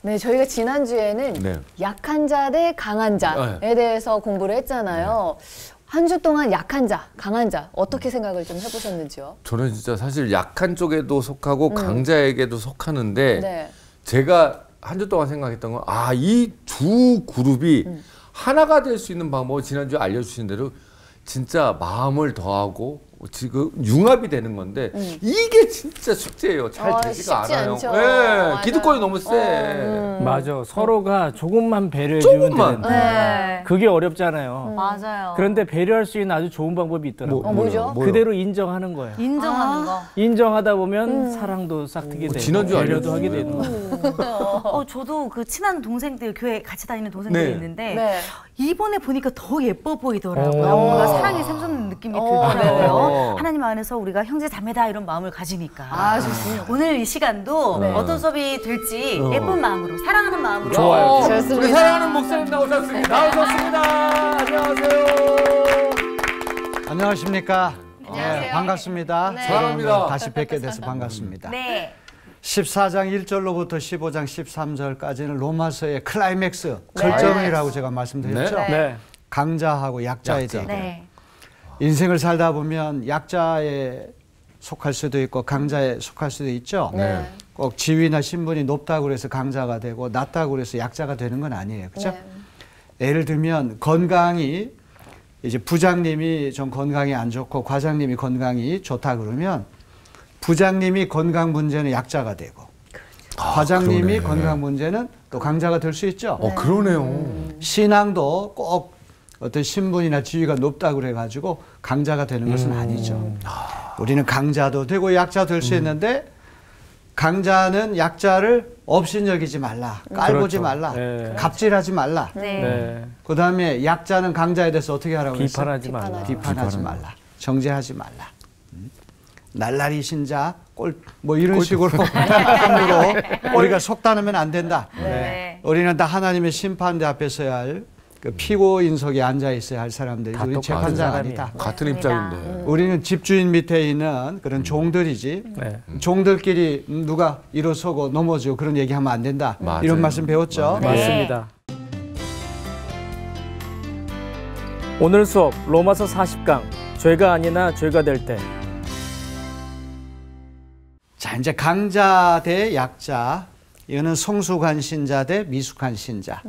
네, 저희가 지난주에는 네. 약한 자 대 강한 자에 대해서 공부를 했잖아요. 한 주 동안 약한 자, 강한 자 어떻게 생각을 좀 해보셨는지요? 저는 진짜 사실 약한 쪽에도 속하고 강자에게도 속하는데 네. 제가 한 주 동안 생각했던 건 이 두 그룹이 하나가 될 수 있는 방법을 지난주에 알려주신 대로 진짜 마음을 더하고 지금 융합이 되는 건데 이게 진짜 숙제예요. 잘 되지가 쉽지 않아요. 않죠. 네, 기득권이 너무 세. 맞아. 서로가 조금만 배려해주면 조금만. 되는데 네. 그게 어렵잖아요. 맞아요. 그런데 배려할 수 있는 아주 좋은 방법이 있더라고요. 뭐죠? 그대로 인정하는 거예요. 인정하는 거. 인정하다 보면 사랑도 싹트게 되고 지난주 배려도 하게 되는 거예요. 저도 그 친한 동생들, 교회 같이 다니는 동생들이 네. 있는데 네. 이번에 보니까 더 예뻐 보이더라고요. 오. 뭔가 사랑이 샘솟는 느낌이 들더라고요. 네. 하나님 안에서 우리가 형제 자매다 이런 마음을 가지니까. 아, 좋습니다. 오늘 이 시간도 네. 어떤 수업이 될지 예쁜 마음으로, 사랑하는 마음으로. 좋아요. 좋습니다. 우리 사랑하는 목사님 나오셨습니다. 안녕하세요. 안녕하십니까. 안녕하세요. 네, 반갑습니다. 네. 사랑합니다. 다시 뵙게 돼서 반갑습니다. 네. 14장 1절로부터 15장 13절까지는 로마서의 클라이맥스, 결정이라고 제가 말씀드렸죠. 네. 네. 강자하고 약자에 대해. 네. 인생을 살다 보면 약자에 속할 수도 있고 강자에 속할 수도 있죠. 네. 꼭 지위나 신분이 높다고 해서 강자가 되고 낮다고 해서 약자가 되는 건 아니에요. 그렇죠? 네. 예를 들면 건강이 이제 부장님이 좀 건강이 안 좋고 과장님이 건강이 좋다 그러면 부장님이 건강 문제는 약자가 되고 과장님이 그러네. 건강 문제는 또 강자가 될 수 있죠. 그러네요. 신앙도 꼭 어떤 신분이나 지위가 높다고 그래가지고 강자가 되는 것은 아니죠. 우리는 강자도 되고 약자도 될 수 있는데 강자는 약자를 업신여기지 말라, 깔보지 그렇죠. 말라, 네. 갑질하지 말라. 네. 네. 그 다음에 약자는 강자에 대해서 어떻게 하라고 했어요? 비판하지 말라. 비판하지 말라. 정죄하지 말라. 날라리 신자, 뭐 이런 식으로 함부로 우리가 속단하면 안 된다. 네. 우리는 다 하나님의 심판대 앞에 서야 할 그 피고인석에 앉아 있어야 할 사람들이 다 우리 똑같은 재판자가 사람이야. 아니다. 같은 입장인데. 우리는 집주인 밑에 있는 그런 종들이지. 네. 종들끼리 누가 일어서고 넘어지고 그런 얘기하면 안 된다. 맞아요. 이런 말씀 배웠죠. 네. 맞습니다. 오늘 수업 로마서 40강 죄가 아니나 죄가 될 때. 자, 이제 강자 대 약자. 이거는 성숙한 신자 대 미숙한 신자.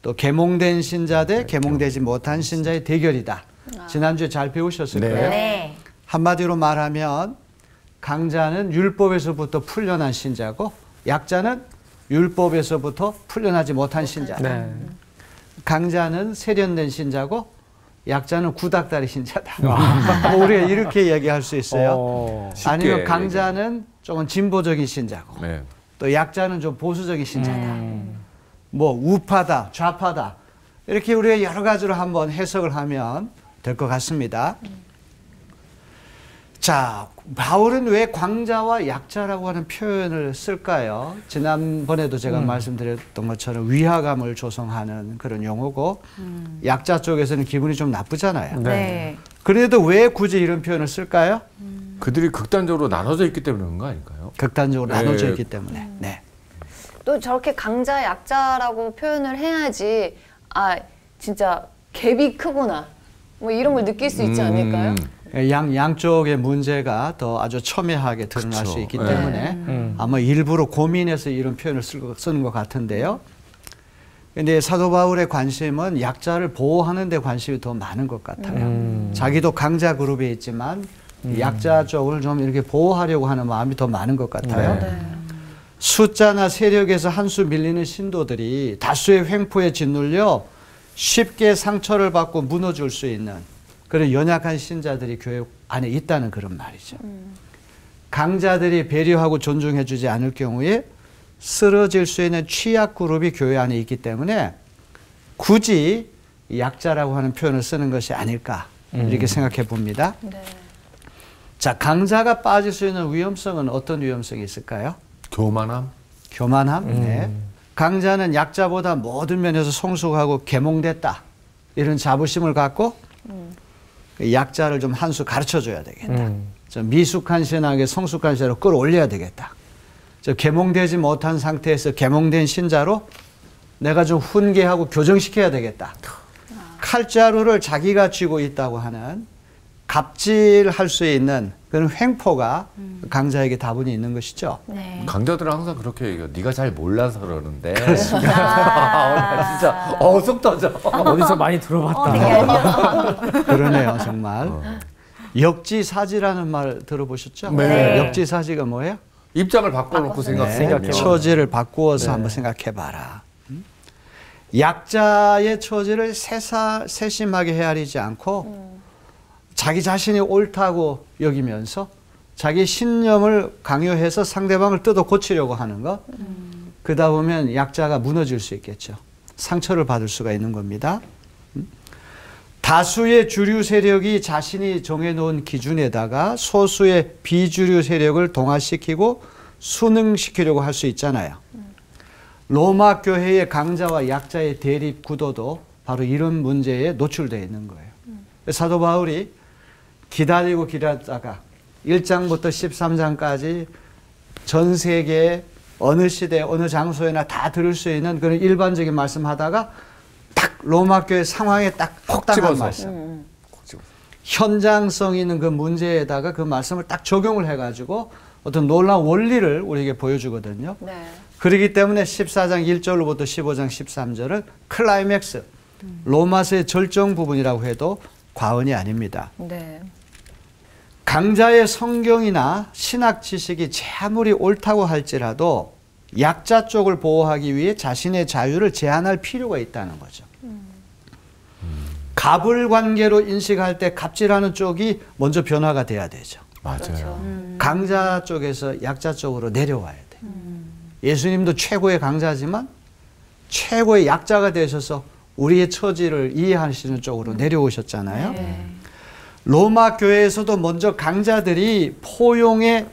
또 계몽된 신자 대 계몽되지 못한 신자의 대결이다. 지난주에 잘 배우셨을 네. 거예요. 네. 한마디로 말하면 강자는 율법에서부터 풀려난 신자고 약자는 율법에서부터 풀려나지 못한 신자다. 네. 강자는 세련된 신자고 약자는 구닥다리 신자다. 뭐 우리가 이렇게 얘기할 수 있어요. 쉽게 아니면 강자는 조금 진보적인 신자고 네. 또 약자는 좀 보수적인 신자다. 뭐 우파다, 좌파다. 이렇게 우리가 여러 가지로 한번 해석을 하면 될 것 같습니다. 자, 바울은 왜 광자와 약자라고 하는 표현을 쓸까요? 지난번에도 제가 말씀드렸던 것처럼 위화감을 조성하는 그런 용어고 약자 쪽에서는 기분이 좀 나쁘잖아요. 네. 그래도 왜 굳이 이런 표현을 쓸까요? 그들이 극단적으로 나눠져 있기 때문에 그런 거 아닐까요? 극단적으로 네. 나눠져 있기 때문에. 네. 또 저렇게 강자, 약자라고 표현을 해야지 진짜 갭이 크구나 뭐 이런 걸 느낄 수 있지 않을까요? 양쪽의 문제가 더 아주 첨예하게 드러날 그쵸. 수 있기 네. 때문에 아마 일부러 고민해서 이런 표현을 쓰는 것 같은데요. 근데 사도 바울의 관심은 약자를 보호하는 데 관심이 더 많은 것 같아요. 자기도 강자 그룹에 있지만 약자 쪽을 좀 이렇게 보호하려고 하는 마음이 더 많은 것 같아요. 네. 숫자나 세력에서 한 수 밀리는 신도들이 다수의 횡포에 짓눌려 쉽게 상처를 받고 무너질 수 있는 그런 연약한 신자들이 교회 안에 있다는 그런 말이죠. 강자들이 배려하고 존중해주지 않을 경우에 쓰러질 수 있는 취약 그룹이 교회 안에 있기 때문에 굳이 약자라고 하는 표현을 쓰는 것이 아닐까 이렇게 생각해 봅니다. 네. 자, 강자가 빠질 수 있는 위험성은 어떤 위험성이 있을까요? 교만함. 교만함. 네. 강자는 약자보다 모든 면에서 성숙하고 계몽됐다. 이런 자부심을 갖고 그 약자를 좀 한 수 가르쳐 줘야 되겠다. 좀 미숙한 신앙에 성숙한 신앙으로 끌어올려야 되겠다. 저 계몽되지 못한 상태에서 계몽된 신자로 내가 좀 훈계하고 교정시켜야 되겠다. 칼자루를 자기가 쥐고 있다고 하는 갑질할 수 있는 그런 횡포가 강자에게 다분히 있는 것이죠. 네. 강자들은 항상 그렇게 얘기해요. 네가 잘 몰라서 그러는데. 나 진짜 속 터져. 어디서 많이 들어봤다. 되게 얄미워. 그러네요, 정말. 역지사지라는 말 들어보셨죠? 네. 역지사지가 뭐예요? 입장을 바꿔놓고 생각해. 처지를 바꾸어서 네. 한번 생각해봐라. 약자의 처지를 세심하게 헤아리지 않고 자기 자신이 옳다고 여기면서 자기 신념을 강요해서 상대방을 뜯어 고치려고 하는 것. 그러다 보면 약자가 무너질 수 있겠죠. 상처를 받을 수가 있는 겁니다. 다수의 주류 세력이 자신이 정해놓은 기준에다가 소수의 비주류 세력을 동화시키고 순응시키려고 할 수 있잖아요. 로마 교회의 강자와 약자의 대립 구도도 바로 이런 문제에 노출되어 있는 거예요. 사도 바울이 기다리고 기다렸다가 1장부터 13장까지 전 세계 어느 시대 어느 장소에나 다 들을 수 있는 그런 일반적인 말씀하다가 딱 로마 교회 상황에 딱 적당한 말씀. 현장성 있는 그 문제에다가 그 말씀을 딱 적용을 해가지고 어떤 놀라운 원리를 우리에게 보여주거든요. 네. 그렇기 때문에 14장 1절로부터 15장 13절은 클라이맥스, 로마서의 절정 부분이라고 해도 과언이 아닙니다. 네. 강자의 성경이나 신학 지식이 아무리 옳다고 할지라도 약자 쪽을 보호하기 위해 자신의 자유를 제한할 필요가 있다는 거죠. 갑을 관계로 인식할 때 갑질하는 쪽이 먼저 변화가 돼야 되죠. 맞아요. 그렇죠. 강자 쪽에서 약자 쪽으로 내려와야 돼. 예수님도 최고의 강자지만 최고의 약자가 되셔서 우리의 처지를 이해하시는 쪽으로 내려오셨잖아요. 네. 로마 교회에서도 먼저 강자들이 포용의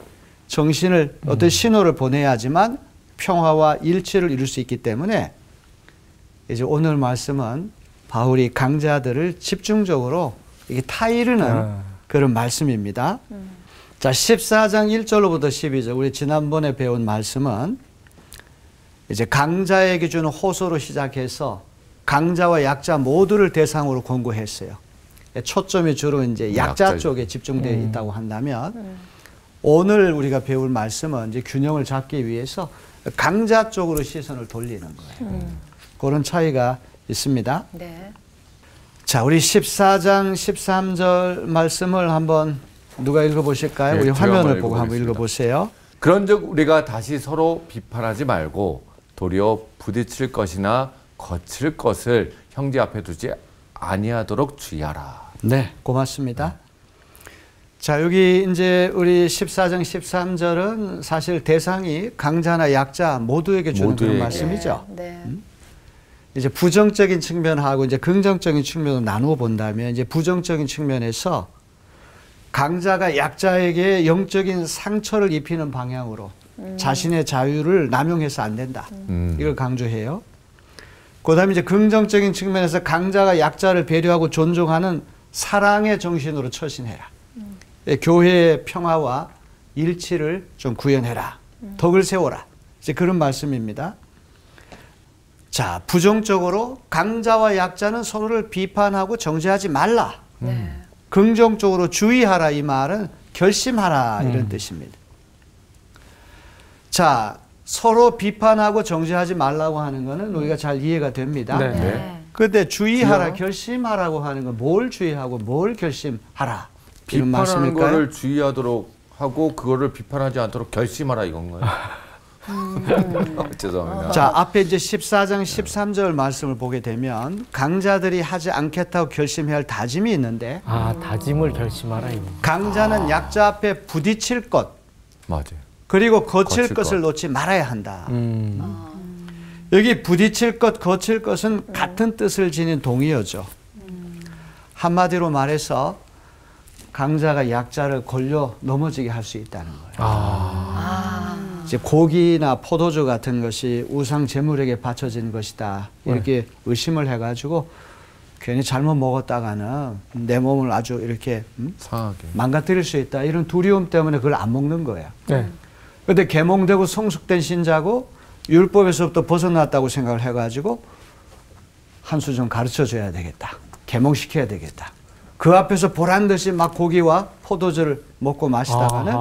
정신을 어떤 신호를 보내야지만 평화와 일치를 이룰 수 있기 때문에 이제 오늘 말씀은 바울이 강자들을 집중적으로 이게 타이르는 그런 말씀입니다. 자, 14장 1절로부터 12절 우리 지난번에 배운 말씀은 이제 강자에게 주는 호소로 시작해서 강자와 약자 모두를 대상으로 권고했어요. 초점이 주로 이제 약자 쪽에 집중되어 있다고 한다면 오늘 우리가 배울 말씀은 이제 균형을 잡기 위해서 강자 쪽으로 시선을 돌리는 거예요. 그런 차이가 있습니다. 네. 자, 우리 14장 13절 말씀을 한번 누가 읽어보실까요? 네, 우리 제가 화면을 한번 보고 한번 읽어보겠습니다. 읽어보세요. 그런즉 우리가 다시 서로 비판하지 말고 도리어 부딪힐 것이나 거칠 것을 형제 앞에 두지 아니하도록 주의하라. 네, 고맙습니다. 자, 여기 이제 우리 14장 13절은 사실 대상이 강자나 약자 모두에게 주는 그런 모두에게. 말씀이죠. 네. 이제 부정적인 측면하고 이제 긍정적인 측면으로 나누어 본다면 이제 부정적인 측면에서 강자가 약자에게 영적인 상처를 입히는 방향으로 자신의 자유를 남용해서 안 된다. 이걸 강조해요. 그다음에 이제 긍정적인 측면에서 강자가 약자를 배려하고 존중하는 사랑의 정신으로 처신해라. 교회의 평화와 일치를 좀 구현해라. 덕을 세워라. 이제 그런 말씀입니다. 자, 부정적으로 강자와 약자는 서로를 비판하고 정죄하지 말라. 네. 긍정적으로 주의하라 이 말은 결심하라 이런 뜻입니다. 자, 서로 비판하고 정죄하지 말라고 하는 것은 우리가 잘 이해가 됩니다. 네. 네. 그런데 주의하라, 주의하라? 결심하라고 하는 건 뭘 주의하고 뭘 결심하라 이런 비판하는 말씀일까요? 거를 주의하도록 하고 그거를 비판하지 않도록 결심하라 이건가요? 죄송합니다. 자, 앞에 이제 14장 13절 말씀을 보게 되면 강자들이 하지 않겠다고 결심해야 할 다짐이 있는데 아, 다짐을 결심하라 이거. 강자는 약자 앞에 부딪힐 것 맞아요. 그리고 거칠 거칠 것을 것. 놓지 말아야 한다. 여기 부딪힐 것, 거칠 것은 같은 뜻을 지닌 동의어죠. 한마디로 말해서 강자가 약자를 걸려 넘어지게 할 수 있다는 거예요. 이제 고기나 포도주 같은 것이 우상 제물에게 바쳐진 것이다. 이렇게 의심을 해가지고 괜히 잘못 먹었다가는 내 몸을 아주 이렇게 상하게. 망가뜨릴 수 있다. 이런 두려움 때문에 그걸 안 먹는 거예요. 네. 근데 계몽되고 성숙된 신자고 율법에서부터 벗어났다고 생각을 해가지고 한 수 좀 가르쳐줘야 되겠다. 계몽시켜야 되겠다. 그 앞에서 보란듯이 막 고기와 포도주를 먹고 마시다가는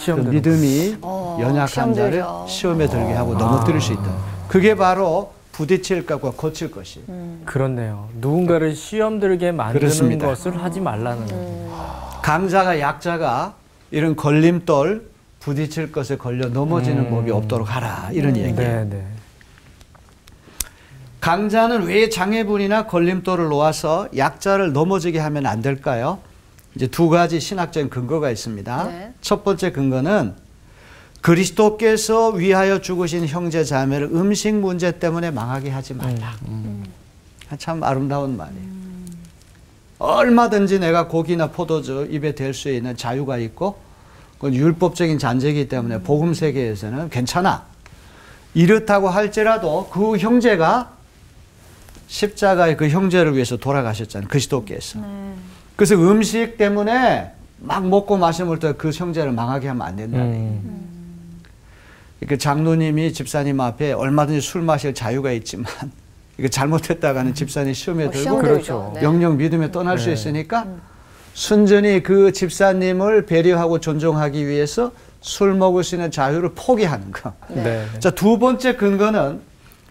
그 믿음이 연약한 시험 자를 들죠. 시험에 들게 하고 넘어뜨릴 수 있다. 그게 바로 부딪힐 것과 고칠 것이. 그렇네요. 누군가를 시험 들게 만드는 그렇습니다. 것을 하지 말라는. 강자가 약자가 이런 걸림돌 부딪힐 것에 걸려 넘어지는 법이 없도록 하라. 이런 얘기예요. 네, 네. 강자는 왜 장애물이나 걸림돌을 놓아서 약자를 넘어지게 하면 안 될까요? 이제 두 가지 신학적인 근거가 있습니다. 네. 첫 번째 근거는 그리스도께서 위하여 죽으신 형제 자매를 음식 문제 때문에 망하게 하지 말라. 참 아름다운 말이에요. 얼마든지 내가 고기나 포도주 입에 댈 수 있는 자유가 있고 그건 율법적인 잔재이기 때문에 복음 세계에서는 괜찮아. 이렇다고 할지라도 그 형제가 십자가의 그 형제를 위해서 돌아가셨잖아요. 그리스도께서. 그래서 음식 때문에 막 먹고 마시면 그 형제를 망하게 하면 안 된다네. 그 장로님이 집사님 앞에 얼마든지 술 마실 자유가 있지만 이거 잘못했다가는 집사님 시험에 들고 시험 들죠. 네. 영영 믿음에 떠날 수 있으니까 순전히 그 집사님을 배려하고 존중하기 위해서 술 먹을 수 있는 자유를 포기하는 거. 네. 자, 두 번째 근거는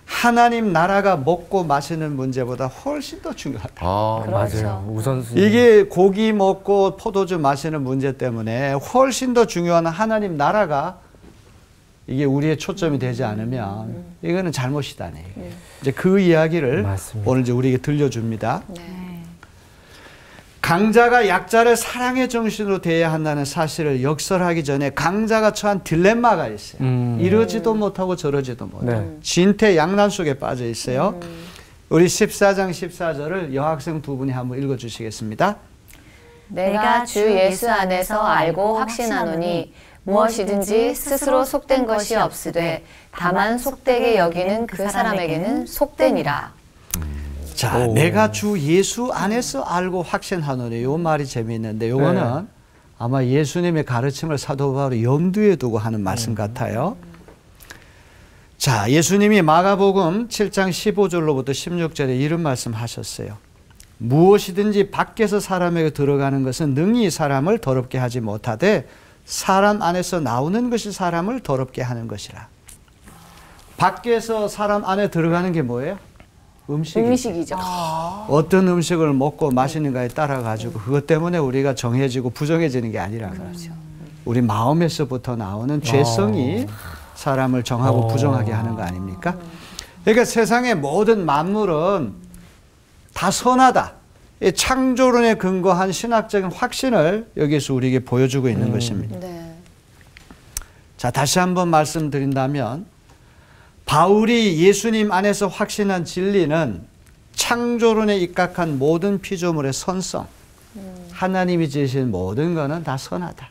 하나님 나라가 먹고 마시는 문제보다 훨씬 더 중요하다. 아, 그렇죠. 맞아요. 우선순위. 이게 고기 먹고 포도주 마시는 문제 때문에 훨씬 더 중요한 하나님 나라가 이게 우리의 초점이 되지 않으면 이거는 잘못이다네. 이제 그 이야기를 맞습니다. 오늘 이제 우리에게 들려줍니다. 네. 강자가 약자를 사랑의 정신으로 대해야 한다는 사실을 역설하기 전에 강자가 처한 딜레마가 있어요. 이러지도 못하고 저러지도 못하고 네. 진퇴양난 속에 빠져 있어요. 우리 14장 14절을 여학생 두 분이 한번 읽어주시겠습니다. 내가 주 예수 안에서 알고 확신하노니 무엇이든지 스스로 속된 것이 없으되 다만 속되게 여기는 그 사람에게는 속되니라. 자, 오. 내가 주 예수 안에서 알고 확신하노니 요 말이 재미있는데 요거는 네. 아마 예수님의 가르침을 사도 바울이 염두에 두고 하는 말씀 같아요. 자, 예수님이 마가복음 7장 15절로부터 16절에 이런 말씀 하셨어요. 무엇이든지 밖에서 사람에게 들어가는 것은 능히 사람을 더럽게 하지 못하되 사람 안에서 나오는 것이 사람을 더럽게 하는 것이라. 밖에서 사람 안에 들어가는 게 뭐예요? 음식이죠. 어떤 음식을 먹고 마시는가에 따라 가지고 그것 때문에 우리가 정해지고 부정해지는 게 아니라 그렇죠. 우리 마음에서부터 나오는 죄성이 사람을 정하고 부정하게 하는 거 아닙니까? 그러니까 세상의 모든 만물은 다 선하다. 이 창조론에 근거한 신학적인 확신을 여기서 우리에게 보여주고 있는 것입니다. 네. 자, 다시 한번 말씀드린다면 바울이 예수님 안에서 확신한 진리는 창조론에 입각한 모든 피조물의 선성, 하나님이 지으신 모든 것은 다 선하다.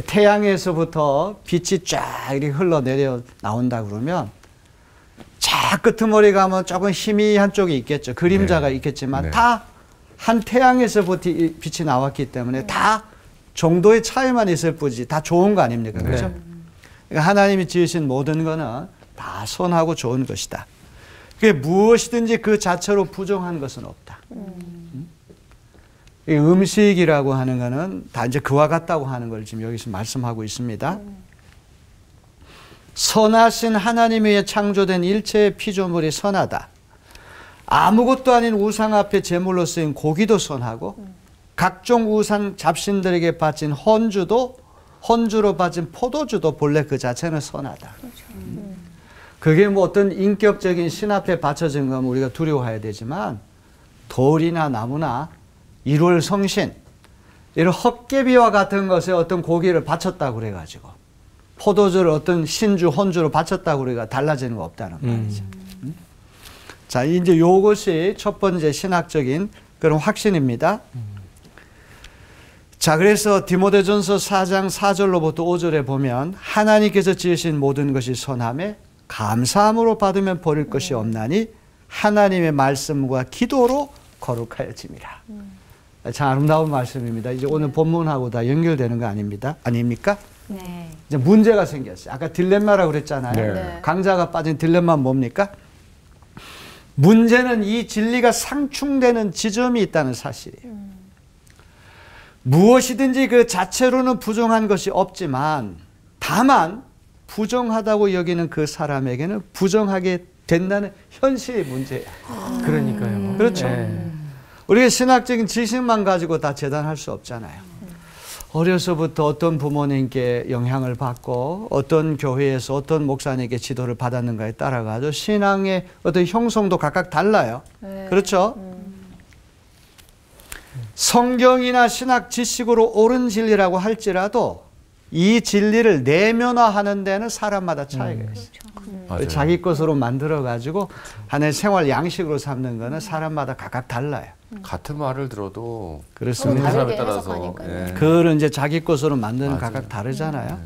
태양에서부터 빛이 쫙 이렇게 흘러내려 나온다 그러면 자 끄트머리 가면 조금 희미한 쪽이 있겠죠. 그림자가 네. 있겠지만 네. 다 한 태양에서부터 빛이 나왔기 때문에 다 정도의 차이만 있을 뿐이지 다 좋은 거 아닙니까? 네. 그렇죠? 그러니까 하나님이 지으신 모든 거는 다 선하고 좋은 것이다. 그게 무엇이든지 그 자체로 부정한 것은 없다. 이 음식이라고 하는 거는 다 이제 그와 같다고 하는 걸 지금 여기서 말씀하고 있습니다. 선하신 하나님에 의해 창조된 일체의 피조물이 선하다. 아무것도 아닌 우상 앞에 제물로 쓰인 고기도 선하고 각종 우상 잡신들에게 바친 헌주로 바친 포도주도 본래 그 자체는 선하다. 그게 뭐 어떤 인격적인 신 앞에 바쳐진 거면 우리가 두려워해야 되지만 돌이나 나무나 일월 성신 이런 헛개비와 같은 것에 어떤 고기를 바쳤다고 그래가지고 포도주를 어떤 신주, 헌주로 바쳤다고 우리가 달라지는 거 없다는 말이죠. 자, 이제 요것이 첫 번째 신학적인 그런 확신입니다. 자, 그래서 디모데전서 4장 4절로부터 5절에 보면 하나님께서 지으신 모든 것이 선함에 감사함으로 받으면 버릴 것이 없나니 하나님의 말씀과 기도로 거룩하여짐이라. 참 아름다운 말씀입니다. 이제 오늘 본문하고 다 연결되는 거 아닙니까? 네. 이제 문제가 생겼어요. 아까 딜레마라고 그랬잖아요. 네. 네. 강자가 빠진 딜레마는 뭡니까? 문제는 이 진리가 상충되는 지점이 있다는 사실이에요. 무엇이든지 그 자체로는 부정한 것이 없지만 다만 부정하다고 여기는 그 사람에게는 부정하게 된다는 현실의 문제예요. 그러니까요. 그렇죠. 네. 우리가 신학적인 지식만 가지고 다 재단할 수 없잖아요. 어려서부터 어떤 부모님께 영향을 받고 어떤 교회에서 어떤 목사님께 지도를 받았는가에 따라 가지고 신앙의 어떤 형성도 각각 달라요. 네. 그렇죠? 성경이나 신학 지식으로 옳은 진리라고 할지라도 이 진리를 내면화하는 데는 사람마다 차이가 있어요. 맞아요. 자기 것으로 만들어 가지고 하나의 생활 양식으로 삼는 거는 사람마다 각각 달라요. 같은 말을 들어도 그렇습니다. 듣는 사람에 다르게 따라서 해석하니까요. 예. 그거를 이제 자기 것으로 만드는 맞아요. 각각 다르잖아요.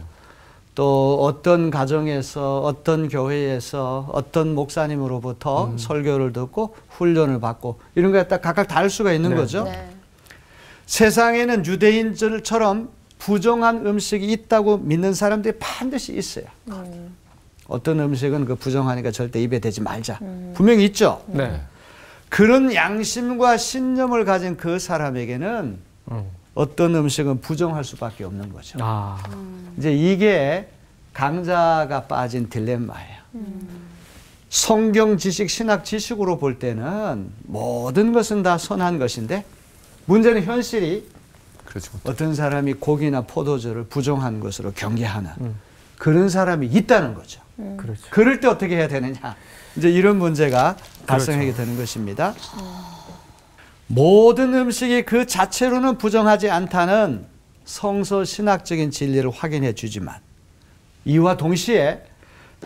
또 어떤 가정에서 어떤 교회에서 어떤 목사님으로부터 설교를 듣고 훈련을 받고 이런 거에 따라 각각 다를 수가 있는 네. 거죠. 네. 세상에는 유대인들처럼 부정한 음식이 있다고 믿는 사람들이 반드시 있어요. 어떤 음식은 그 부정하니까 절대 입에 대지 말자. 분명히 있죠. 네. 그런 양심과 신념을 가진 그 사람에게는 어떤 음식은 부정할 수밖에 없는 거죠. 아. 이제 이게 강자가 빠진 딜레마예요. 성경 지식, 신학 지식으로 볼 때는 모든 것은 다 선한 것인데 문제는 현실이 그렇죠. 어떤 사람이 고기나 포도주를 부정한 것으로 경계하는 그런 사람이 있다는 거죠. 그렇죠. 그럴 때 어떻게 해야 되느냐. 이제 이런 문제가 발생하게 되는 것입니다. 모든 음식이 그 자체로는 부정하지 않다는 성서 신학적인 진리를 확인해 주지만 이와 동시에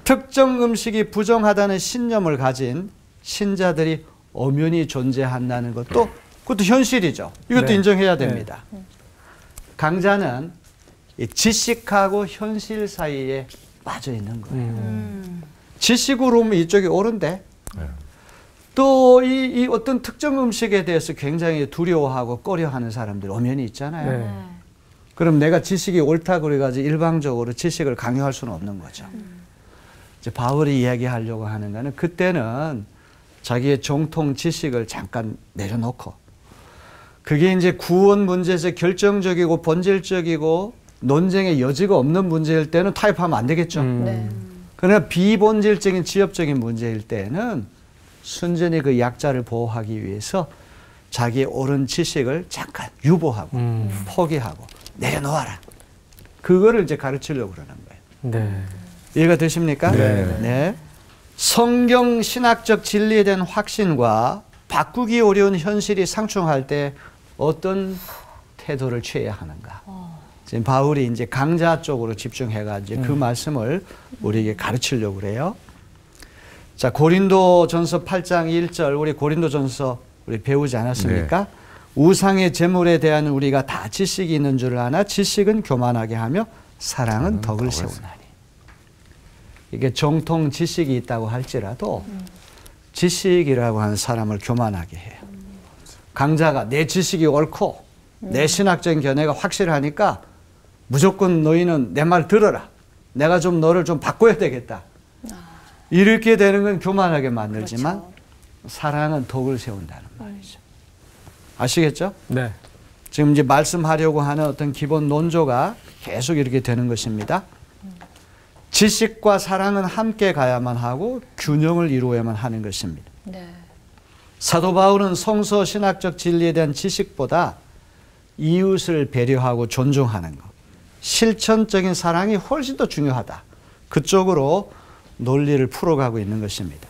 특정 음식이 부정하다는 신념을 가진 신자들이 엄연히 존재한다는 것도 그것도 현실이죠. 이것도 네. 인정해야 됩니다. 강자는 이 지식하고 현실 사이에 빠져 있는 거예요. 지식으로 보면 이쪽이 옳은데 네. 또 이 어떤 특정 음식에 대해서 굉장히 두려워하고 꺼려하는 사람들 엄연히 있잖아요. 네. 그럼 내가 지식이 옳다고 그래가지고 일방적으로 지식을 강요할 수는 없는 거죠. 이제 바울이 이야기하려고 하는 거는 그때는 자기의 정통 지식을 잠깐 내려놓고 그게 이제 구원 문제에서 결정적이고 본질적이고 논쟁의 여지가 없는 문제일 때는 타협하면 안 되겠죠. 네. 그러나 비본질적인 지엽적인 문제일 때는 순전히 그 약자를 보호하기 위해서 자기의 옳은 지식을 잠깐 유보하고 포기하고 내려놓아라. 그거를 이제 가르치려고 그러는 거예요. 네. 이해가 되십니까? 네. 성경 신학적 진리에 대한 확신과 바꾸기 어려운 현실이 상충할 때 어떤 태도를 취해야 하는가. 지금 바울이 이제 강자 쪽으로 집중해가지고 그 말씀을 우리에게 가르치려고 그래요. 자, 고린도전서 8장 1절 우리 고린도전서 우리 배우지 않았습니까? 네. 우상의 제물에 대한 우리가 다 지식이 있는 줄 아나 지식은 교만하게 하며 사랑은 덕을 세우나니. 이게 정통 지식이 있다고 할지라도 지식이라고 하는 사람을 교만하게 해요. 강자가 내 지식이 옳고 내 신학적인 견해가 확실하니까 무조건 너희는 내 말 들어라. 내가 좀 너를 좀 바꿔야 되겠다. 이렇게 되는 건 교만하게 만들지만 그렇죠. 사랑은 덕을 세운다는 말이죠. 아시겠죠? 네. 지금 이제 말씀하려고 하는 어떤 기본 논조가 계속 이렇게 되는 것입니다. 지식과 사랑은 함께 가야만 하고 균형을 이루어야만 하는 것입니다. 네. 사도 바울은 성서 신학적 진리에 대한 지식보다 이웃을 배려하고 존중하는 것, 실천적인 사랑이 훨씬 더 중요하다. 그쪽으로 논리를 풀어가고 있는 것입니다.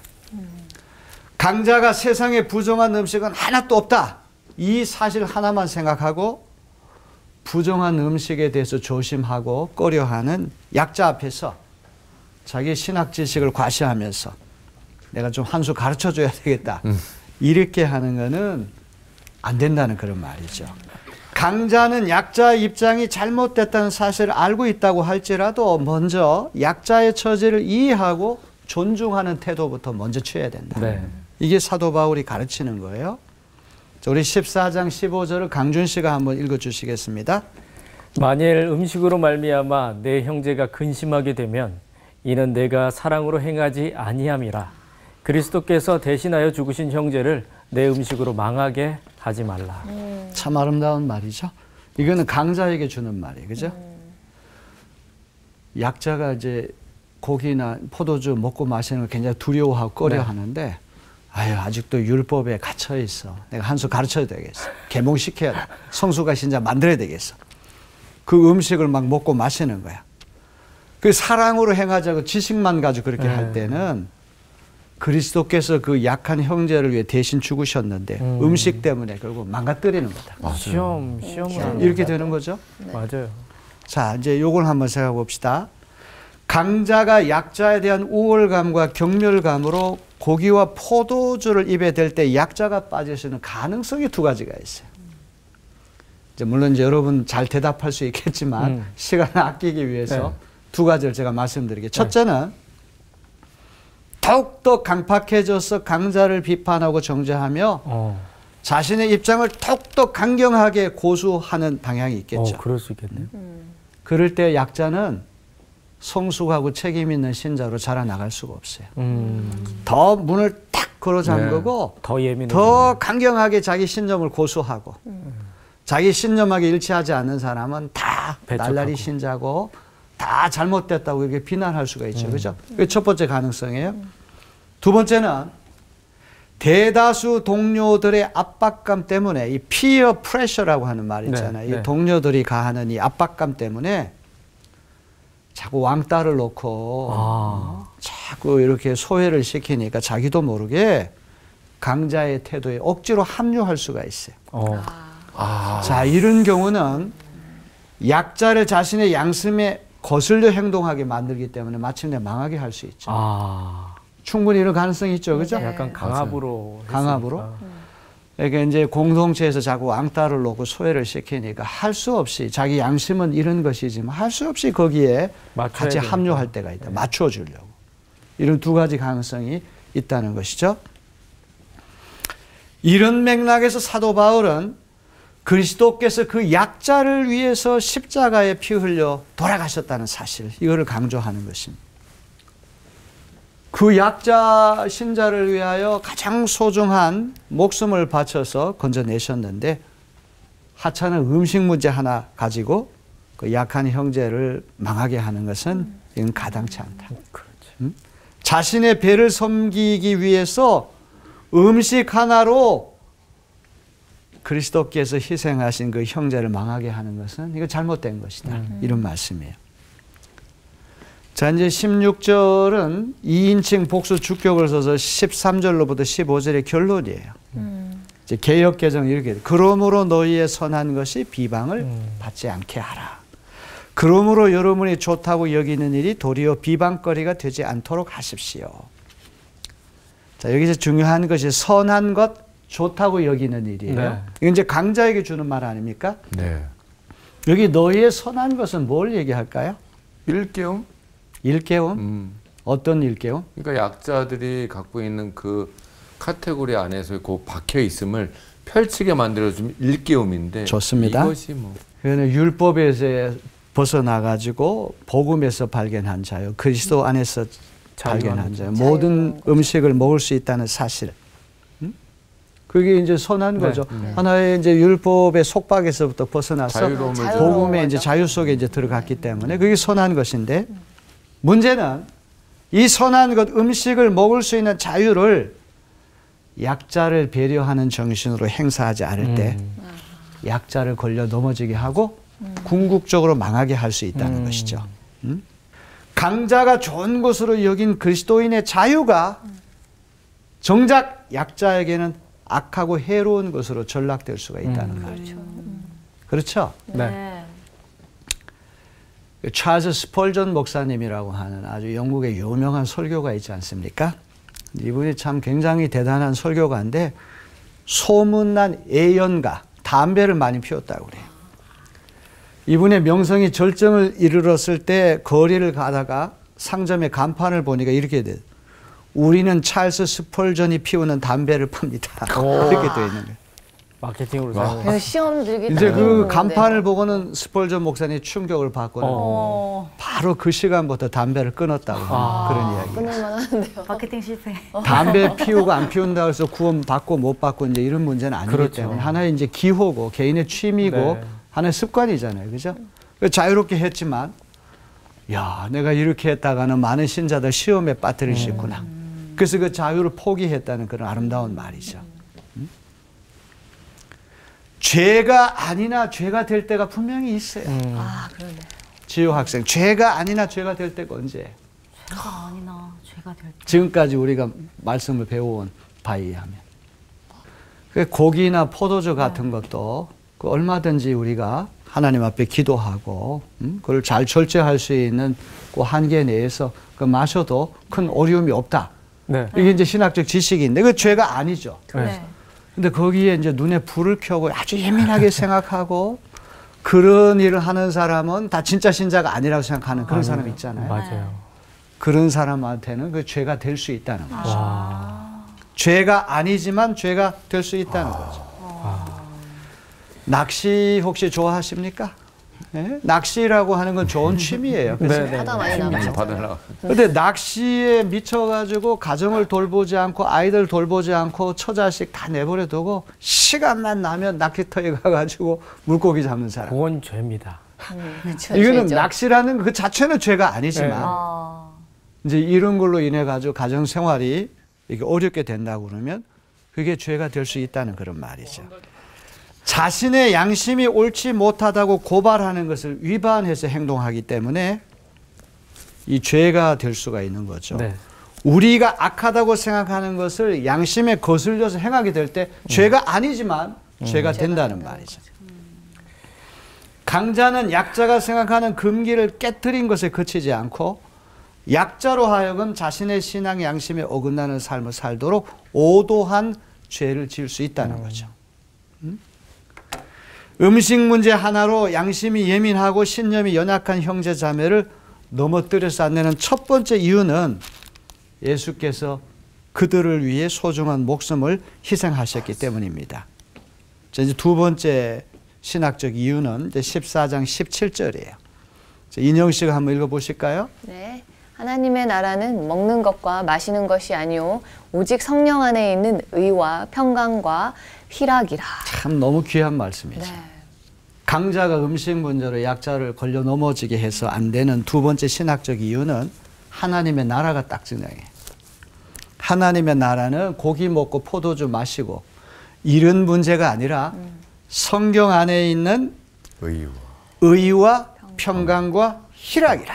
강자가 세상에 부정한 음식은 하나도 없다. 이 사실 하나만 생각하고 부정한 음식에 대해서 조심하고 꺼려하는 약자 앞에서 자기 신학 지식을 과시하면서 내가 좀 한 수 가르쳐 줘야 되겠다. 이렇게 하는 거는 안 된다는 그런 말이죠. 강자는 약자의 입장이 잘못됐다는 사실을 알고 있다고 할지라도 먼저 약자의 처지를 이해하고 존중하는 태도부터 먼저 취해야 된다. 네. 이게 사도 바울이 가르치는 거예요. 우리 14장 15절을 강준 씨가 한번 읽어주시겠습니다. 만일 음식으로 말미암아 내 형제가 근심하게 되면 이는 내가 사랑으로 행하지 아니함이라. 그리스도께서 대신하여 죽으신 형제를 내 음식으로 망하게 하지 말라. 참 아름다운 말이죠. 이거는 강자에게 주는 말이에요. 그죠? 약자가 이제 고기나 포도주 먹고 마시는 걸 굉장히 두려워하고 꺼려 하는데, 아유, 아직도 율법에 갇혀 있어. 내가 한 수 가르쳐야 되겠어. 계몽시켜야 돼. 성수가 신자 만들어야 되겠어. 그 음식을 막 먹고 마시는 거야. 그 사랑으로 행하자고 지식만 가지고 그렇게 할 때는 그리스도께서 그 약한 형제를 위해 대신 죽으셨는데 음식 때문에 결국 망가뜨리는 거다. 시험을 이렇게 되는 거죠. 맞아요. 자, 이제 요걸 한번 생각해 봅시다. 강자가 약자에 대한 우월감과 경멸감으로 고기와 포도주를 입에 댈 때 약자가 빠질 수 있는 가능성이 두 가지가 있어요. 이제 물론 이제 여러분 잘 대답할 수 있겠지만 시간을 아끼기 위해서 두 가지를 제가 말씀드리겠습니다. 첫째는 더욱더 강팍해져서 강자를 비판하고 정죄하며 자신의 입장을 더욱더 강경하게 고수하는 방향이 있겠죠. 그럴 수 있겠네요. 그럴 때 약자는 성숙하고 책임 있는 신자로 자라나갈 수가 없어요. 더 문을 탁 걸어 잠그고 더 예민해. 더 강경하게 자기 신념을 고수하고 자기 신념하게 일치하지 않는 사람은 다 배척하고. 날라리 신자고 다 잘못됐다고 이렇게 비난할 수가 있죠. 그죠? 그게 첫 번째 가능성이에요. 두 번째는 대다수 동료들의 압박감 때문에 이 피어 프레셔라고 하는 말 있잖아요. 이 동료들이 가하는 이 압박감 때문에 자꾸 왕따를 놓고 자꾸 이렇게 소외를 시키니까 자기도 모르게 강자의 태도에 억지로 합류할 수가 있어요. 자, 이런 경우는 약자를 자신의 양심에 거슬려 행동하게 만들기 때문에 마침내 망하게 할 수 있죠. 충분히 이런 가능성이 있죠. 그죠? 약간 강압으로. 강압으로. 그러니까 이제 공동체에서 자꾸 왕따를 놓고 소외를 시키니까 할 수 없이 자기 양심은 이런 것이지만 할 수 없이 거기에 같이 합류할 때가 있다. 맞춰 주려고. 이런 두 가지 가능성이 있다는 것이죠. 이런 맥락에서 사도 바울은 그리스도께서 그 약자를 위해서 십자가에 피 흘려 돌아가셨다는 사실, 이거를 강조하는 것입니다. 그 약자 신자를 위하여 가장 소중한 목숨을 바쳐서 건져내셨는데 하찮은 음식 문제 하나 가지고 그 약한 형제를 망하게 하는 것은 이건 가당치 않다. 자신의 배를 섬기기 위해서 음식 하나로 그리스도께서 희생하신 그 형제를 망하게 하는 것은 이거 잘못된 것이다. 이런 말씀이에요. 자, 이제 16절은 2인칭 복수 주격을 써서 13절로부터 15절의 결론이에요. 이제 개역 개정 이렇게 돼. 그러므로 너희의 선한 것이 비방을 받지 않게 하라. 그러므로 여러분이 좋다고 여기는 일이 도리어 비방거리가 되지 않도록 하십시오. 자, 여기서 중요한 것이 선한 것, 좋다고 여기는 일이에요. 이건 이제 강자에게 주는 말 아닙니까? 네. 여기 너희의 선한 것은 뭘 얘기할까요? 일깨움? 일깨움? 어떤 일깨움? 그러니까 약자들이 갖고 있는 그 카테고리 안에서 그 박혀 있음을 펼치게 만들어주면 일깨움인데. 좋습니다. 이것이 뭐. 그거는 율법에서 벗어나가지고 복음에서 발견한 자유, 그리스도 안에서 발견한 자유, 모든 음식을 먹을 수 있다는 사실. 그게 이제 선한 거죠. 하나의 이제 율법의 속박에서부터 벗어나서 복음의 이제 자유 속에 이제 들어갔기 때문에 그게 선한 것인데, 문제는 이 선한 것, 음식을 먹을 수 있는 자유를 약자를 배려하는 정신으로 행사하지 않을 때 약자를 걸려 넘어지게 하고 궁극적으로 망하게 할 수 있다는 것이죠. 강자가 좋은 것으로 여긴 그리스도인의 자유가 정작 약자에게는 악하고 해로운 것으로 전락될 수가 있다는 말이죠. 그렇죠? 네. 찰스 스펄전 목사님이라고 하는 아주 영국의 유명한 설교가 있지 않습니까? 이분이 참 굉장히 대단한 설교가인데 소문난 애연가, 담배를 많이 피웠다고 그래요. 이분의 명성이 절정을 이르렀을 때 거리를 가다가 상점에 간판을 보니까 이렇게 돼요. 우리는 찰스 스펄전이 피우는 담배를 팝니다. 이렇게 되어 있는 거예요. 마케팅으로 와. 사용해요. 그래서 시험 들기 이제 딱 그 좋은데. 간판을 보고는 스펄전 목사님이 충격을 받고는 바로 그 시간부터 담배를 끊었다고 그런 이야기. 끊을만 하는데요. 마케팅 실패. 담배 피우고 안 피운다고 해서 구원 받고 못 받고 이제 이런 문제는 아니기 그렇죠. 때문에 하나의 이제 기호고 개인의 취미고 네. 하나의 습관이잖아요. 그죠? 자유롭게 했지만 야, 내가 이렇게 했다가는 많은 신자들 시험에 빠뜨릴 수 있구나. 그래서 그 자유를 포기했다는 그런 아름다운 말이죠. 죄가 아니나 죄가 될 때가 분명히 있어요. 아, 그러네. 지효 학생, 죄가 아니나 죄가 될 때가 언제예요? 죄가 아니나 죄가 될 때. 지금까지 우리가 말씀을 배워온 바에 의하면. 고기나 포도주 같은 것도 얼마든지 우리가 하나님 앞에 기도하고 그걸 잘 절제할 수 있는 그 한계 내에서 마셔도 큰 어려움이 없다. 네. 이게 이제 신학적 지식인데 그 죄가 아니죠. 네. 근데 거기에 이제 눈에 불을 켜고 아주 예민하게 생각하고 그런 일을 하는 사람은 다 진짜 신자가 아니라고 생각하는 그런 사람 있잖아요. 맞아요. 그런 사람한테는 그 죄가 될 수 있다는 거죠. 와. 죄가 아니지만 죄가 될 수 있다는 거죠. 낚시 혹시 좋아하십니까? 네? 낚시라고 하는 건 좋은 취미예요. 그렇죠? 네, 네. 하다 많이 남았죠. 받으려고. 근데 낚시에 미쳐가지고 가정을 돌보지 않고 아이들 돌보지 않고 처자식 다 내버려 두고 시간만 나면 낚시터에 가가지고 물고기 잡는 사람. 그건 죄입니다. 그렇죠, 이거는 죄죠. 낚시라는 그 자체는 죄가 아니지만 네. 이제 이런 걸로 인해 가지고 가정 생활이 이게 어렵게 된다고 그러면 그게 죄가 될 수 있다는 그런 말이죠. 자신의 양심이 옳지 못하다고 고발하는 것을 위반해서 행동하기 때문에 이 죄가 될 수가 있는 거죠. 네. 우리가 악하다고 생각하는 것을 양심에 거슬려서 행하게 될 때 죄가 아니지만 죄가 된다는 말이죠. 강자는 약자가 생각하는 금기를 깨뜨린 것에 그치지 않고 약자로 하여금 자신의 신앙 양심에 어긋나는 삶을 살도록 오도한 죄를 지을 수 있다는 거죠. 음식 문제 하나로 양심이 예민하고 신념이 연약한 형제 자매를 넘어뜨려서 안 내는 첫 번째 이유는 예수께서 그들을 위해 소중한 목숨을 희생하셨기 때문입니다. 이제 두 번째 신학적 이유는 이제 14장 17절이에요. 인영 씨가 한번 읽어보실까요? 네. 하나님의 나라는 먹는 것과 마시는 것이 아니오 오직 성령 안에 있는 의와 평강과 희락이라. 참 너무 귀한 말씀이죠. 네. 강자가 음식 문제로 약자를 걸려 넘어지게 해서 안 되는 두 번째 신학적 이유는 하나님의 나라가 딱 증명해요. 하나님의 나라는 고기 먹고 포도주 마시고 이런 문제가 아니라 성경 안에 있는 의와 평강과 희락이라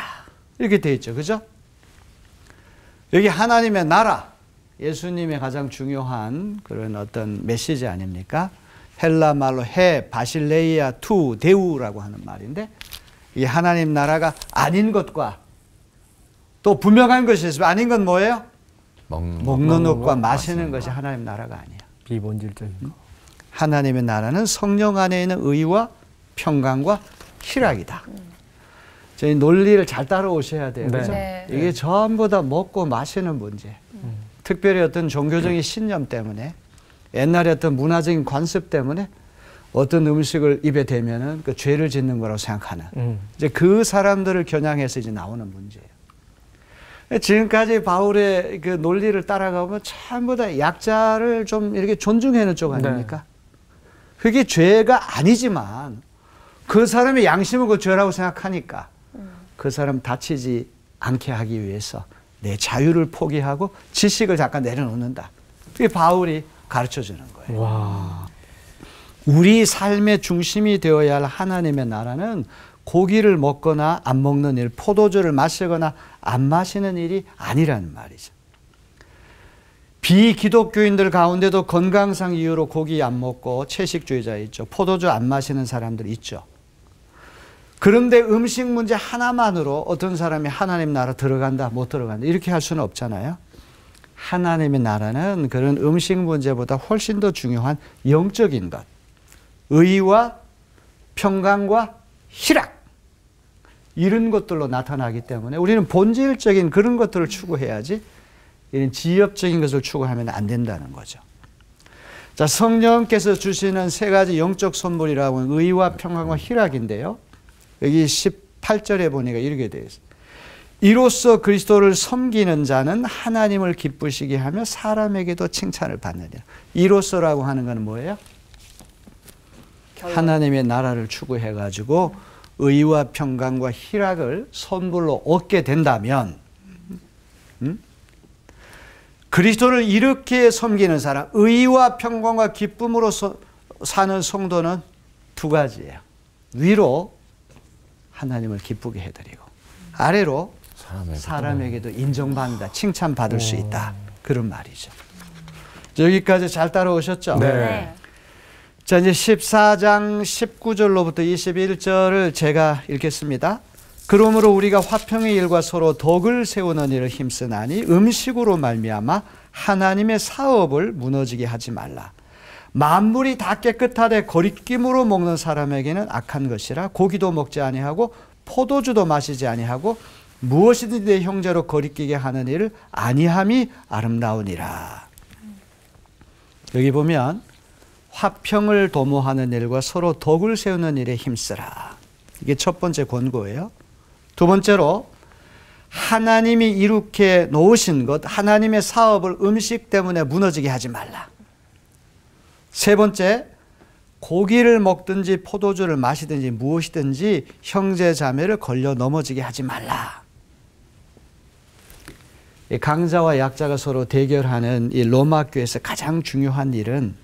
이렇게 되어 있죠. 그죠? 여기 하나님의 나라, 예수님의 가장 중요한 그런 어떤 메시지 아닙니까? 헬라 말로 해, 바실레이아, 투, 데우라고 하는 말인데 이 하나님 나라가 아닌 것과 또 분명한 것이 있으면 아닌 건 뭐예요? 먹는 것과 마시는 것이 하나님 나라가 아니야. 비본질적인 거. 하나님의 나라는 성령 안에 있는 의와 평강과 희락이다. 저희 논리를 잘 따라오셔야 돼요. 네. 그죠? 네. 이게 전부 다 먹고 마시는 문제. 특별히 어떤 종교적인 신념 때문에 옛날에 어떤 문화적인 관습 때문에 어떤 음식을 입에 대면은 그 죄를 짓는 거라고 생각하는 이제 그 사람들을 겨냥해서 이제 나오는 문제예요. 지금까지 바울의 그 논리를 따라가보면 전부 다 약자를 좀 이렇게 존중하는 쪽 아닙니까? 그게 죄가 아니지만 그 사람의 양심은 그 죄라고 생각하니까 그 사람 다치지 않게 하기 위해서 내 자유를 포기하고 지식을 잠깐 내려놓는다. 그게 바울이 가르쳐 주는 거예요. 와. 우리 삶의 중심이 되어야 할 하나님의 나라는 고기를 먹거나 안 먹는 일, 포도주를 마시거나 안 마시는 일이 아니라는 말이죠. 비기독교인들 가운데도 건강상 이유로 고기 안 먹고 채식주의자 있죠. 포도주 안 마시는 사람들 있죠. 그런데 음식 문제 하나만으로 어떤 사람이 하나님 나라 들어간다, 못 들어간다 이렇게 할 수는 없잖아요. 하나님의 나라는 그런 음식 문제보다 훨씬 더 중요한 영적인 것, 의와 평강과 희락 이런 것들로 나타나기 때문에 우리는 본질적인 그런 것들을 추구해야지 이런 지엽적인 것을 추구하면 안 된다는 거죠. 자, 성령께서 주시는 세 가지 영적 선물이라고 하는 의와 평강과 희락인데요. 여기 18절에 보니까 이렇게 되어 있어요. 이로써 그리스도를 섬기는 자는 하나님을 기쁘시게 하며 사람에게도 칭찬을 받느니라. 이로써라고 하는 건 뭐예요? 하나님의 나라를 추구해가지고 의와 평강과 희락을 선물로 얻게 된다면, 그리스도를 이렇게 섬기는 사람, 의와 평강과 기쁨으로 사는 성도는 두 가지예요. 위로 하나님을 기쁘게 해드리고, 아래로 사람에게도 인정받는다, 칭찬받을 수 있다. 그런 말이죠. 여기까지 잘 따라오셨죠? 네. 자, 이제 14장 19절로부터 21절을 제가 읽겠습니다. 그러므로 우리가 화평의 일과 서로 덕을 세우는 일을 힘쓰나니 음식으로 말미암아 하나님의 사업을 무너지게 하지 말라. 만물이 다 깨끗하되 거리낌으로 먹는 사람에게는 악한 것이라. 고기도 먹지 아니하고 포도주도 마시지 아니하고 무엇이든지 내 형제로 거리끼게 하는 일을 아니함이 아름다우니라. 여기 보면 화평을 도모하는 일과 서로 덕을 세우는 일에 힘쓰라. 이게 첫 번째 권고예요. 두 번째로 하나님이 이룩해 놓으신 것, 하나님의 사업을 음식 때문에 무너지게 하지 말라. 세 번째, 고기를 먹든지 포도주를 마시든지 무엇이든지 형제 자매를 걸려 넘어지게 하지 말라. 강자와 약자가 서로 대결하는 이 로마 교회에서 가장 중요한 일은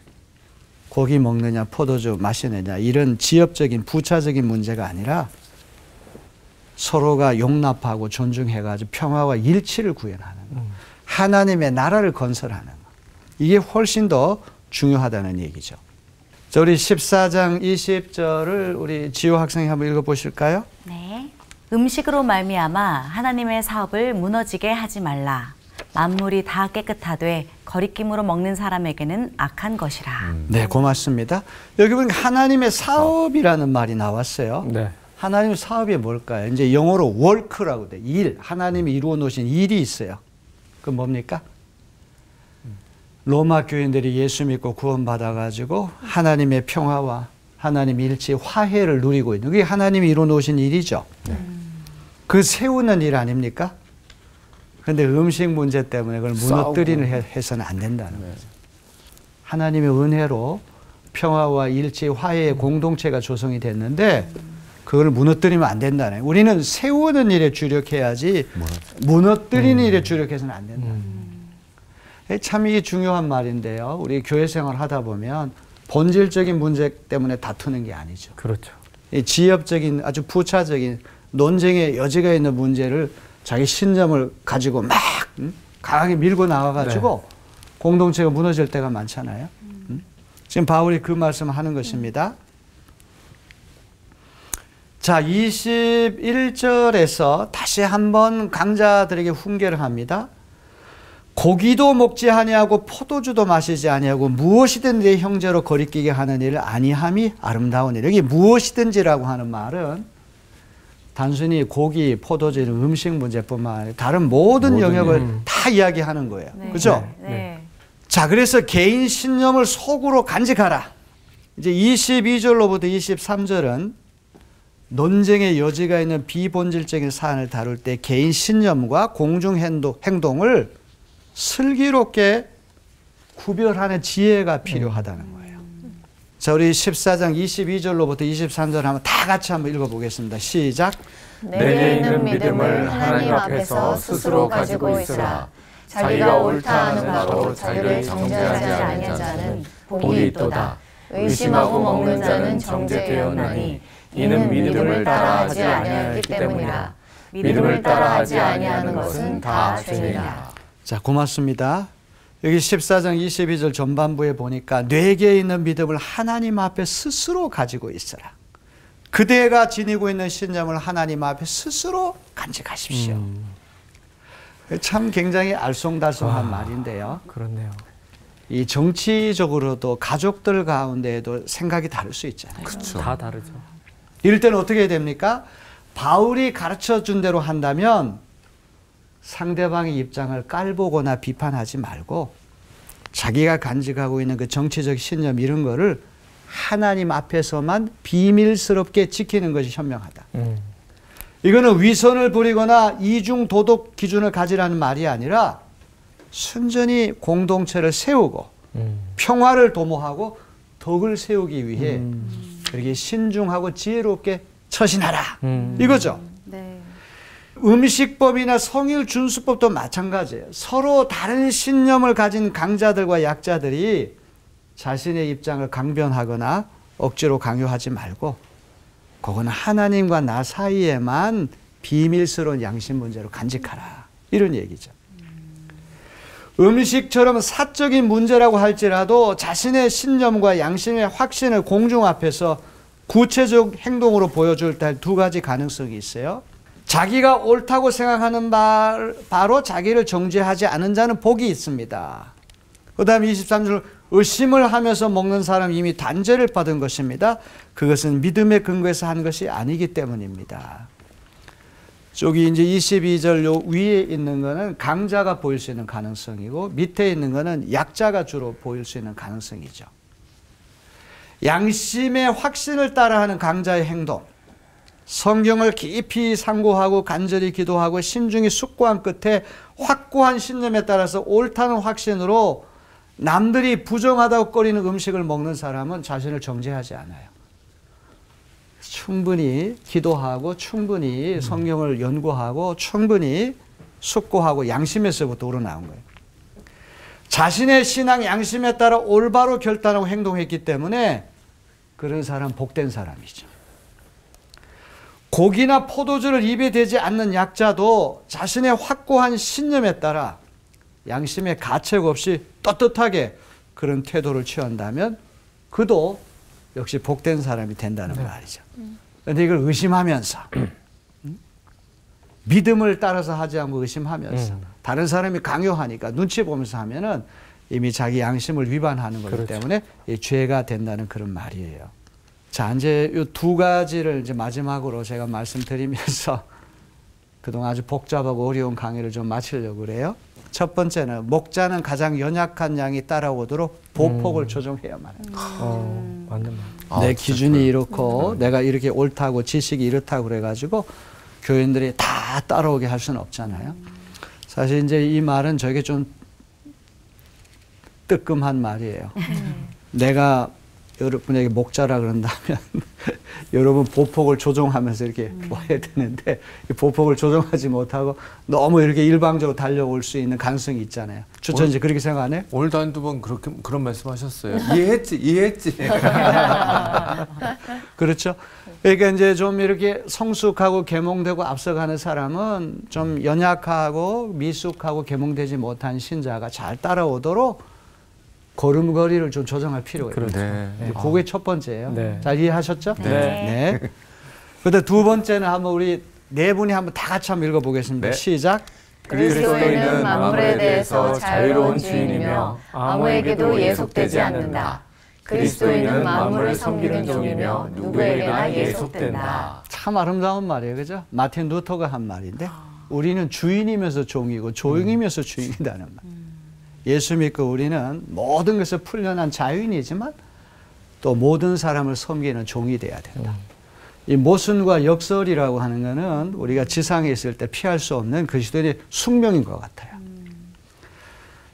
고기 먹느냐 포도주 마시느냐 이런 지역적인 부차적인 문제가 아니라 서로가 용납하고 존중해가지고 평화와 일치를 구현하는 것. 하나님의 나라를 건설하는 것. 이게 훨씬 더 중요하다는 얘기죠. 자, 우리 14장 20절을 우리 지호 학생이 한번 읽어보실까요? 네. 음식으로 말미암아 하나님의 사업을 무너지게 하지 말라. 만물이 다 깨끗하되 거리낌으로 먹는 사람에게는 악한 것이라. 네, 고맙습니다. 여기 보니까 하나님의 사업이라는 말이 나왔어요. 네. 하나님의 사업이 뭘까요? 이제 영어로 work라고 돼. 일. 하나님이 이루어 놓으신 일이 있어요. 그 뭡니까? 로마 교인들이 예수 믿고 구원받아가지고 하나님의 평화와 하나님 일치 화해를 누리고 있는 그게 하나님이 이루어 놓으신 일이죠. 그 세우는 일 아닙니까? 그런데 음식 문제 때문에 그걸 무너뜨리는 해서는 안 된다는 거죠. 하나님의 은혜로 평화와 일치 화해의 공동체가 조성이 됐는데 그걸 무너뜨리면 안 된다는 거예요. 우리는 세우는 일에 주력해야지 무너뜨리는 일에 주력해서는 안 된다. 참 이게 중요한 말인데요. 우리 교회 생활 하다 보면 본질적인 문제 때문에 다투는 게 아니죠. 그렇죠. 이 지엽적인 아주 부차적인 논쟁의 여지가 있는 문제를 자기 신념을 가지고 막 강하게 밀고 나와가지고 공동체가 무너질 때가 많잖아요. 지금 바울이 그 말씀을 하는 것입니다. 자, 21절에서 다시 한번 강자들에게 훈계를 합니다. 고기도 먹지 아니하고 포도주도 마시지 아니하고 무엇이든 내 형제로 거리끼게 하는 일을 아니함이 아름다운 일. 여기 무엇이든지라고 하는 말은 단순히 고기, 포도주 이런 음식 문제뿐만 아니라 다른 모든 영역을 다 이야기하는 거예요. 네. 그렇죠? 네. 자, 그래서 개인 신념을 속으로 간직하라. 이제 22절로부터 23절은 논쟁의 여지가 있는 비본질적인 사안을 다룰 때 개인 신념과 공중 행동을 슬기롭게 구별하는 지혜가 필요하다는 거예요. 자, 우리 14장 22절로부터 23절 한번 다 같이 한번 읽어보겠습니다. 시작. 내게 있는 믿음을 하나님 앞에서 스스로 가지고 있으라. 자기가 옳다 하는 바로 자기를 정죄하지 아니한 자는 복이 있도다. 의심하고 먹는 자는 정죄되었나니 이는 믿음을 따라 하지 아니하였기 때문이라. 믿음을 따라 하지 아니하는 것은 다 죄니라. 자, 고맙습니다. 여기 14장 22절 전반부에 보니까 내게 있는 믿음을 하나님 앞에 스스로 가지고 있어라. 그대가 지니고 있는 신념을 하나님 앞에 스스로 간직하십시오. 참 굉장히 알쏭달쏭한 말인데요. 그렇네요. 이 정치적으로도 가족들 가운데에도 생각이 다를 수 있잖아요. 그렇죠. 다 다르죠. 이럴 때는 어떻게 해야 됩니까? 바울이 가르쳐 준 대로 한다면 상대방의 입장을 깔보거나 비판하지 말고 자기가 간직하고 있는 그 정치적 신념 이런 거를 하나님 앞에서만 비밀스럽게 지키는 것이 현명하다. 이거는 위선을 부리거나 이중 도덕 기준을 가지라는 말이 아니라 순전히 공동체를 세우고 평화를 도모하고 덕을 세우기 위해 이렇게 신중하고 지혜롭게 처신하라. 이거죠. 네. 음식법이나 성일 준수법도 마찬가지예요. 서로 다른 신념을 가진 강자들과 약자들이 자신의 입장을 강변하거나 억지로 강요하지 말고 그거는 하나님과 나 사이에만 비밀스러운 양심 문제로 간직하라. 이런 얘기죠. 음식처럼 사적인 문제라고 할지라도 자신의 신념과 양심의 확신을 공중 앞에서 구체적 행동으로 보여줄 때 두 가지 가능성이 있어요. 자기가 옳다고 생각하는 바로 자기를 정죄하지 않은 자는 복이 있습니다. 그 다음에 23절 의심을 하면서 먹는 사람은 이미 단죄를 받은 것입니다. 그것은 믿음의 근거에서 한 것이 아니기 때문입니다. 저기 이제 22절 요 위에 있는 거는 강자가 보일 수 있는 가능성이고 밑에 있는 거는 약자가 주로 보일 수 있는 가능성이죠. 양심의 확신을 따라하는 강자의 행동, 성경을 깊이 상고하고 간절히 기도하고 신중히 숙고한 끝에 확고한 신념에 따라서 옳다는 확신으로 남들이 부정하다고 꺼리는 음식을 먹는 사람은 자신을 정죄하지 않아요. 충분히 기도하고 충분히 성경을 연구하고 충분히 숙고하고 양심에서부터 우러나온 거예요. 자신의 신앙 양심에 따라 올바로 결단하고 행동했기 때문에 그런 사람 복된 사람이죠. 고기나 포도주를 입에 대지 않는 약자도 자신의 확고한 신념에 따라 양심의 가책 없이 떳떳하게 그런 태도를 취한다면 그도 역시 복된 사람이 된다는 말이죠. 그런데 이걸 의심하면서 믿음을 따라서 하지 않고 의심하면서 다른 사람이 강요하니까 눈치 보면서 하면은 이미 자기 양심을 위반하는 거기 때문에 죄가 된다는 그런 말이에요. 자, 이제 이 두 가지를 이제 마지막으로 제가 말씀드리면서 그동안 아주 복잡하고 어려운 강의를 좀 마치려고 그래요. 첫 번째는 목자는 가장 연약한 양이 따라오도록 보폭을 조정해야만 해요. 맞는 말. 내 기준이 이렇고 내가 이렇게 옳다고 지식이 이렇다고 그래가지고 교인들이 다 따라오게 할 수는 없잖아요. 사실 이제 이 말은 저에게 좀 뜨끔한 말이에요. 내가 여러분에게 목자라 그런다면 여러분 보폭을 조정하면서 이렇게 와야 되는데 이 보폭을 조정하지 못하고 너무 이렇게 일방적으로 달려올 수 있는 가능성이 있잖아요. 추천지 그렇게 생각 안 해요? 오늘도 한두 번 그런 말씀하셨어요. 이해했지. 그렇죠. 그러니까 이제 좀 이렇게 성숙하고 계몽되고 앞서가는 사람은 좀 연약하고 미숙하고 계몽되지 못한 신자가 잘 따라오도록 걸음걸이를 좀 조정할 필요가 있죠. 네. 그게 첫 번째예요. 네. 잘 이해하셨죠? 네. 네. 그런데 두 번째는 한번 우리 네 분이 한번 다 같이 한번 읽어보겠습니다. 네. 시작. 그리스도인은 만물에 대해서 자유로운 주인이며 아무에게도 예속되지 않는다. 그리스도인은 만물을 섬기는 종이며 누구에게나 예속된다. 참 아름다운 말이에요. 그죠? 마틴 루터가 한 말인데 우리는 주인이면서 종이고 종이면서 주인이라는 말. 예수 믿고 우리는 모든 것을 풀려난 자유인이지만 또 모든 사람을 섬기는 종이 돼야 된다. 이 모순과 역설이라고 하는 것은 우리가 지상에 있을 때 피할 수 없는 그리스도인의 숙명인 것 같아요.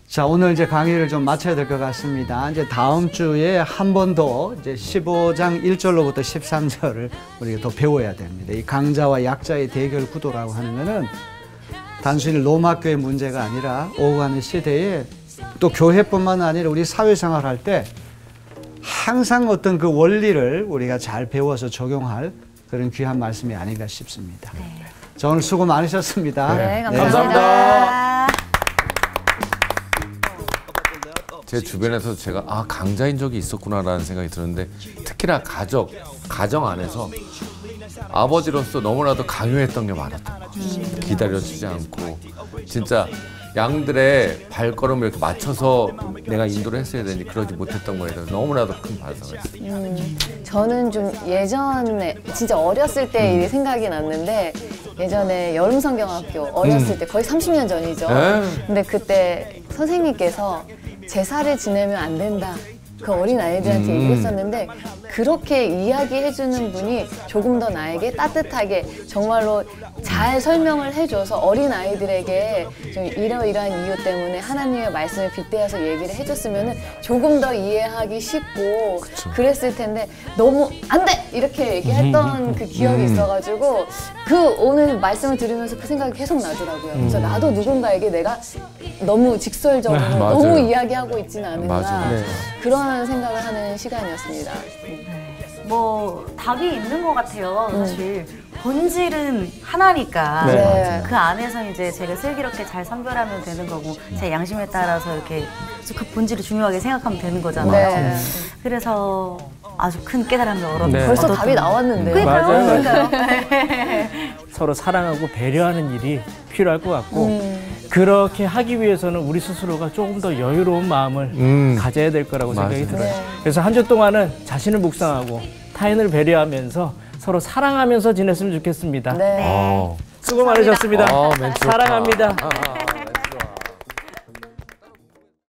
자, 오늘 이제 강의를 좀 마쳐야 될 것 같습니다. 이제 다음 주에 한 번 더 이제 15장 1절로부터 13절을 우리가 더 배워야 됩니다. 이 강자와 약자의 대결 구도라고 하는 것은 단순히 로마 교회 문제가 아니라 오가는 시대에 또 교회뿐만 아니라 우리 사회생활 할 때 항상 어떤 그 원리를 우리가 잘 배워서 적용할 그런 귀한 말씀이 아닌가 싶습니다. 자, 오늘 수고 많으셨습니다. 네, 감사합니다. 제 주변에서 제가 강자인 적이 있었구나라는 생각이 들었는데 특히나 가정 안에서 아버지로서 너무나도 강요했던 게 많았던 거. 기다려주지 않고 진짜 양들의 발걸음을 이렇게 맞춰서 내가 인도를 했어야 되니 그러지 못했던 거에 대해서 너무나도 큰 반성을 했어요. 저는 좀 예전에 진짜 어렸을 때 일이 생각이 났는데 예전에 여름성경학교 어렸을 때 거의 30년 전이죠. 근데 그때 선생님께서 제사를 지내면 안 된다. 그 어린 아이들한테 얘기했었는데 그렇게 이야기해주는 분이 조금 더 나에게 따뜻하게 정말로 잘 설명을 해줘서 어린 아이들에게 좀 이러이러한 이유 때문에 하나님의 말씀을 빗대어서 얘기를 해줬으면 조금 더 이해하기 쉽고 그랬을 텐데 너무 안 돼! 이렇게 얘기했던 그 기억이 있어가지고 그 오늘 말씀을 들으면서 그 생각이 계속 나더라고요. 그래서 나도 누군가에게 내가 너무 직설적으로 너무 이야기하고 있지는 않은가 그런 생각을 하는 시간이었습니다. 뭐 답이 있는 것 같아요. 사실 본질은 하나니까 네. 그 안에서 이제 제가 슬기롭게 잘 선별하면 되는 거고 제 양심에 따라서 이렇게 그 본질을 중요하게 생각하면 되는 거잖아요. 네. 그래서 아주 큰 깨달음을 네. 벌써 답이 나왔는데요. 맞아요. 서로 사랑하고 배려하는 일이 필요할 것 같고 그렇게 하기 위해서는 우리 스스로가 조금 더 여유로운 마음을 가져야 될 거라고 생각이 들어요. 그래서 한 주 동안은 자신을 묵상하고 타인을 배려하면서 서로 사랑하면서 지냈으면 좋겠습니다. 네. 수고 많으셨습니다. 멘트 좋다. 사랑합니다.